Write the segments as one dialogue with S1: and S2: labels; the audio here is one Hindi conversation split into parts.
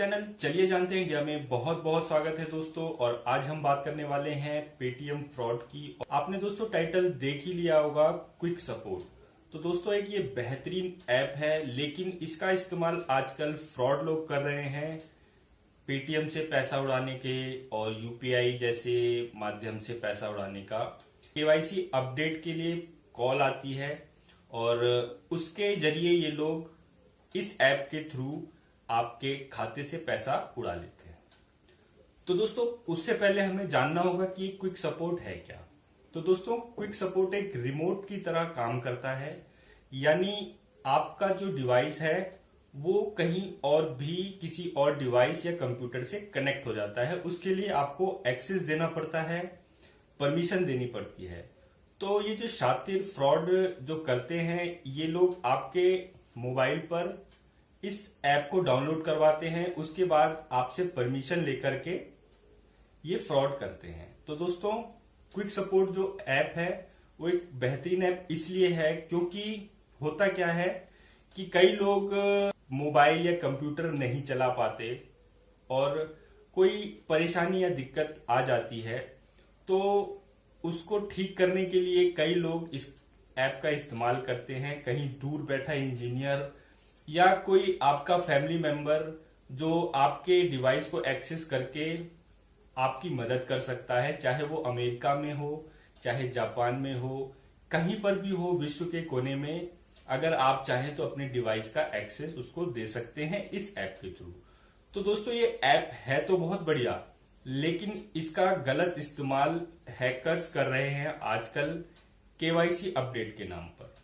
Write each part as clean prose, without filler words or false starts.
S1: चैनल चलिए जानते हैं इंडिया में बहुत बहुत स्वागत है दोस्तों। और आज हम बात करने वाले हैं पेटीएम फ्रॉड की। आपने दोस्तों टाइटल देख ही लिया होगा, क्विक सपोर्ट। तो दोस्तों एक ये बेहतरीन ऐप है, लेकिन इसका इस्तेमाल आजकल फ्रॉड लोग कर रहे हैं पेटीएम से पैसा उड़ाने के और यूपीआई जैसे माध्यम से पैसा उड़ाने का। केवाईसी अपडेट के लिए कॉल आती है और उसके जरिए ये लोग इस ऐप के थ्रू आपके खाते से पैसा उड़ा लेते हैं। तो दोस्तों उससे पहले हमें जानना होगा कि क्विक सपोर्ट है क्या। तो दोस्तों क्विक सपोर्ट एक रिमोट की तरह काम करता है, यानी आपका जो डिवाइस है वो कहीं और भी किसी और डिवाइस या कंप्यूटर से कनेक्ट हो जाता है। उसके लिए आपको एक्सेस देना पड़ता है, परमिशन देनी पड़ती है। तो ये जो शातिर फ्रॉड जो करते हैं, ये लोग आपके मोबाइल पर इस ऐप को डाउनलोड करवाते हैं, उसके बाद आपसे परमिशन लेकर के ये फ्रॉड करते हैं। तो दोस्तों क्विक सपोर्ट जो ऐप है वो एक बेहतरीन ऐप इसलिए है क्योंकि होता क्या है कि कई लोग मोबाइल या कंप्यूटर नहीं चला पाते और कोई परेशानी या दिक्कत आ जाती है, तो उसको ठीक करने के लिए कई लोग इस ऐप का इस्तेमाल करते हैं। कहीं दूर बैठा इंजीनियर या कोई आपका फैमिली मेंबर जो आपके डिवाइस को एक्सेस करके आपकी मदद कर सकता है, चाहे वो अमेरिका में हो, चाहे जापान में हो, कहीं पर भी हो विश्व के कोने में। अगर आप चाहें तो अपने डिवाइस का एक्सेस उसको दे सकते हैं इस ऐप के थ्रू। तो दोस्तों ये ऐप है तो बहुत बढ़िया, लेकिन इसका गलत इस्तेमाल हैकर्स कर रहे हैं आजकल केवाईसी अपडेट के नाम पर।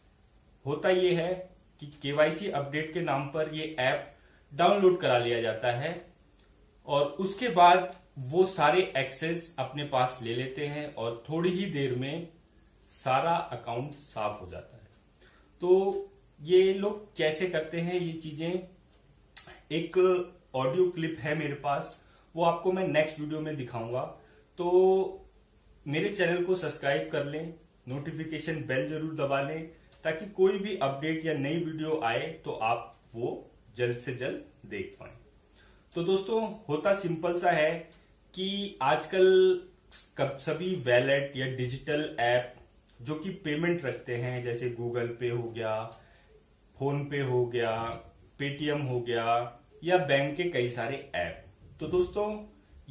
S1: होता ये है कि केवाईसी अपडेट के नाम पर ये ऐप डाउनलोड करा लिया जाता है और उसके बाद वो सारे एक्सेस अपने पास ले लेते हैं और थोड़ी ही देर में सारा अकाउंट साफ हो जाता है। तो ये लोग कैसे करते हैं ये चीजें, एक ऑडियो क्लिप है मेरे पास, वो आपको मैं नेक्स्ट वीडियो में दिखाऊंगा। तो मेरे चैनल को सब्सक्राइब कर लें, नोटिफिकेशन बेल जरूर दबा लें ताकि कोई भी अपडेट या नई वीडियो आए तो आप वो जल्द से जल्द देख पाएं। तो दोस्तों होता सिंपल सा है कि आजकल सभी वैलेट या डिजिटल ऐप जो कि पेमेंट रखते हैं, जैसे गूगल पे हो गया, फोन पे हो गया, पेटीएम हो गया या बैंक के कई सारे ऐप, तो दोस्तों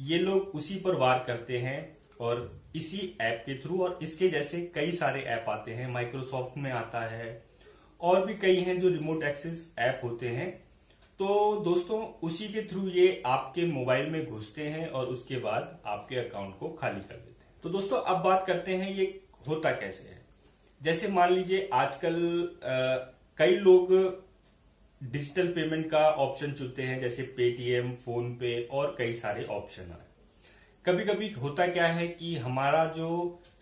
S1: ये लोग उसी पर वार करते हैं और इसी ऐप के थ्रू, और इसके जैसे कई सारे ऐप आते हैं, माइक्रोसॉफ्ट में आता है और भी कई हैं जो रिमोट एक्सेस ऐप होते हैं। तो दोस्तों उसी के थ्रू ये आपके मोबाइल में घुसते हैं और उसके बाद आपके अकाउंट को खाली कर देते हैं। तो दोस्तों अब बात करते हैं ये होता कैसे है। जैसे मान लीजिए आजकल कई लोग डिजिटल पेमेंट का ऑप्शन चुनते हैं, जैसे पेटीएम, फोन पे और कई सारे ऑप्शन है। कभी कभी होता क्या है कि हमारा जो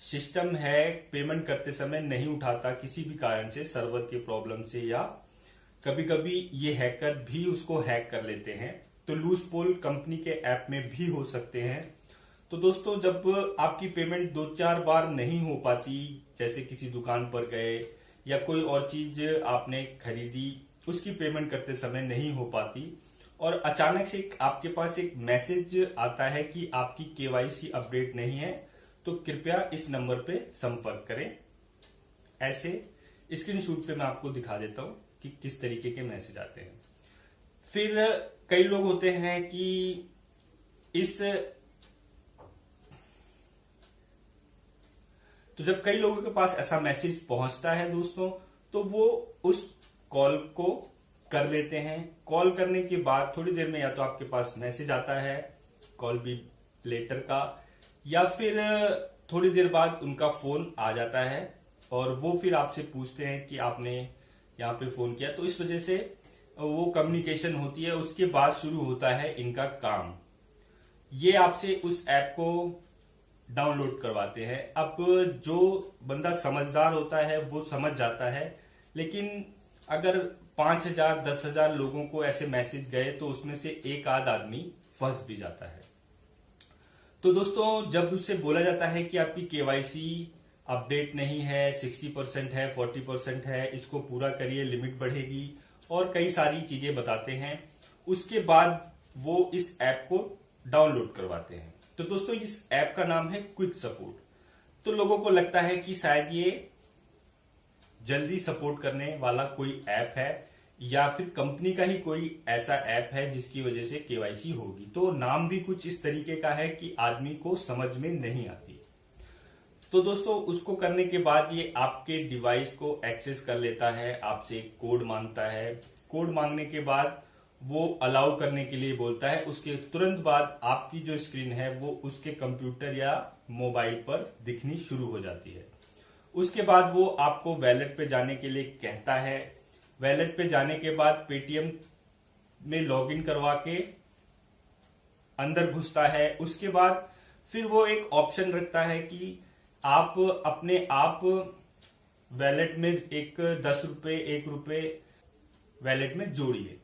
S1: सिस्टम है पेमेंट करते समय नहीं उठाता किसी भी कारण से, सर्वर के प्रॉब्लम से, या कभी कभी ये हैकर भी उसको हैक कर लेते हैं। तो लूज पोल कंपनी के ऐप में भी हो सकते हैं। तो दोस्तों जब आपकी पेमेंट 2-4 बार नहीं हो पाती, जैसे किसी दुकान पर गए या कोई और चीज आपने खरीदी, उसकी पेमेंट करते समय नहीं हो पाती और अचानक से आपके पास एक मैसेज आता है कि आपकी केवाईसी अपडेट नहीं है, तो कृपया इस नंबर पे संपर्क करें। ऐसे स्क्रीनशॉट पे मैं आपको दिखा देता हूं कि किस तरीके के मैसेज आते हैं। फिर कई लोग होते हैं कि तो जब कई लोगों के पास ऐसा मैसेज पहुंचता है दोस्तों, तो वो उस कॉल को कर लेते हैं। कॉल करने के बाद थोड़ी देर में या तो आपके पास मैसेज आता है कॉल बी लेटर का, या फिर थोड़ी देर बाद उनका फोन आ जाता है और वो फिर आपसे पूछते हैं कि आपने यहाँ पे फोन किया। तो इस वजह से वो कम्युनिकेशन होती है। उसके बाद शुरू होता है इनका काम। ये आपसे उस ऐप को डाउनलोड करवाते हैं। अब जो बंदा समझदार होता है वो समझ जाता है, लेकिन अगर 5,000 10,000 लोगों को ऐसे मैसेज गए तो उसमें से एक आध आदमी फंस भी जाता है। तो दोस्तों जब उससे बोला जाता है कि आपकी केवाईसी अपडेट नहीं है, 60% है, 40% है, इसको पूरा करिए, लिमिट बढ़ेगी और कई सारी चीजें बताते हैं, उसके बाद वो इस ऐप को डाउनलोड करवाते हैं। तो दोस्तों इस ऐप का नाम है क्विक सपोर्ट। तो लोगों को लगता है कि शायद ये जल्दी सपोर्ट करने वाला कोई ऐप है या फिर कंपनी का ही कोई ऐसा ऐप है जिसकी वजह से केवाईसी होगी। तो नाम भी कुछ इस तरीके का है कि आदमी को समझ में नहीं आती। तो दोस्तों उसको करने के बाद ये आपके डिवाइस को एक्सेस कर लेता है, आपसे कोड मांगता है। कोड मांगने के बाद वो अलाउ करने के लिए बोलता है। उसके तुरंत बाद आपकी जो स्क्रीन है वो उसके कंप्यूटर या मोबाइल पर दिखनी शुरू हो जाती है। उसके बाद वो आपको वैलेट पे जाने के लिए कहता है। वैलेट पे जाने के बाद पेटीएम में लॉगिन करवा के अंदर घुसता है। उसके बाद फिर वो एक ऑप्शन रखता है कि आप अपने आप वैलेट में एक 10 रुपए 1 रुपए वैलेट में जोड़िए।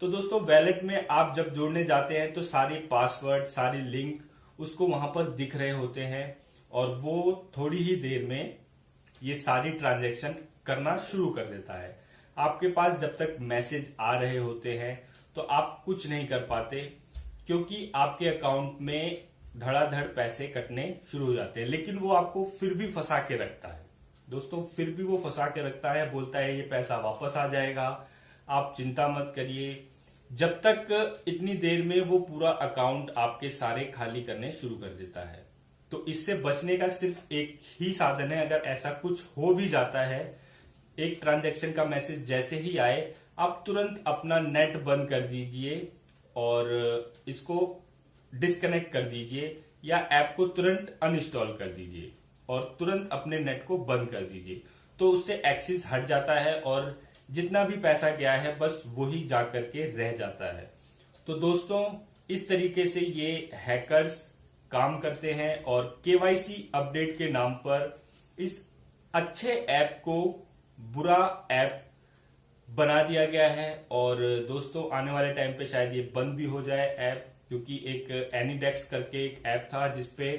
S1: तो दोस्तों वैलेट में आप जब जोड़ने जाते हैं तो सारे पासवर्ड, सारे लिंक उसको वहां पर दिख रहे होते हैं और वो थोड़ी ही देर में ये सारी ट्रांजैक्शन करना शुरू कर देता है। आपके पास जब तक मैसेज आ रहे होते हैं तो आप कुछ नहीं कर पाते, क्योंकि आपके अकाउंट में धड़ाधड़ पैसे कटने शुरू हो जाते हैं। लेकिन वो आपको फिर भी फंसा के रखता है दोस्तों, फिर भी वो फंसा के रखता है। बोलता है ये पैसा वापस आ जाएगा, आप चिंता मत करिए। जब तक इतनी देर में वो पूरा अकाउंट आपके सारे खाली करने शुरू कर देता है। तो इससे बचने का सिर्फ एक ही साधन है। अगर ऐसा कुछ हो भी जाता है, एक ट्रांजैक्शन का मैसेज जैसे ही आए, आप तुरंत अपना नेट बंद कर दीजिए और इसको डिस्कनेक्ट कर दीजिए या ऐप को तुरंत अनइंस्टॉल कर दीजिए और तुरंत अपने नेट को बंद कर दीजिए। तो उससे एक्सेस हट जाता है और जितना भी पैसा गया है बस वही जा करके रह जाता है। तो दोस्तों इस तरीके से ये हैकर्स काम करते हैं और केवाईसी अपडेट के नाम पर इस अच्छे ऐप को बुरा ऐप बना दिया गया है। और दोस्तों आने वाले टाइम पे शायद ये बंद भी हो जाए ऐप, क्योंकि एक एनीडेक्स करके एक ऐप था जिसपे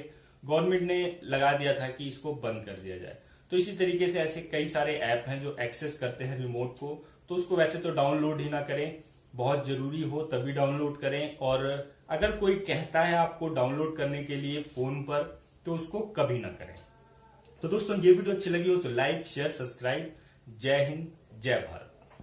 S1: गवर्नमेंट ने लगा दिया था कि इसको बंद कर दिया जाए। तो इसी तरीके से ऐसे कई सारे ऐप हैं जो एक्सेस करते हैं रिमोट को। तो उसको वैसे तो डाउनलोड ही ना करें, बहुत जरूरी हो तभी डाउनलोड करें। और अगर कोई कहता है आपको डाउनलोड करने के लिए फोन पर, तो उसको कभी ना करें। तो दोस्तों ये वीडियो अच्छी लगी हो तो लाइक, शेयर, सब्सक्राइब। जय हिंद, जय भारत।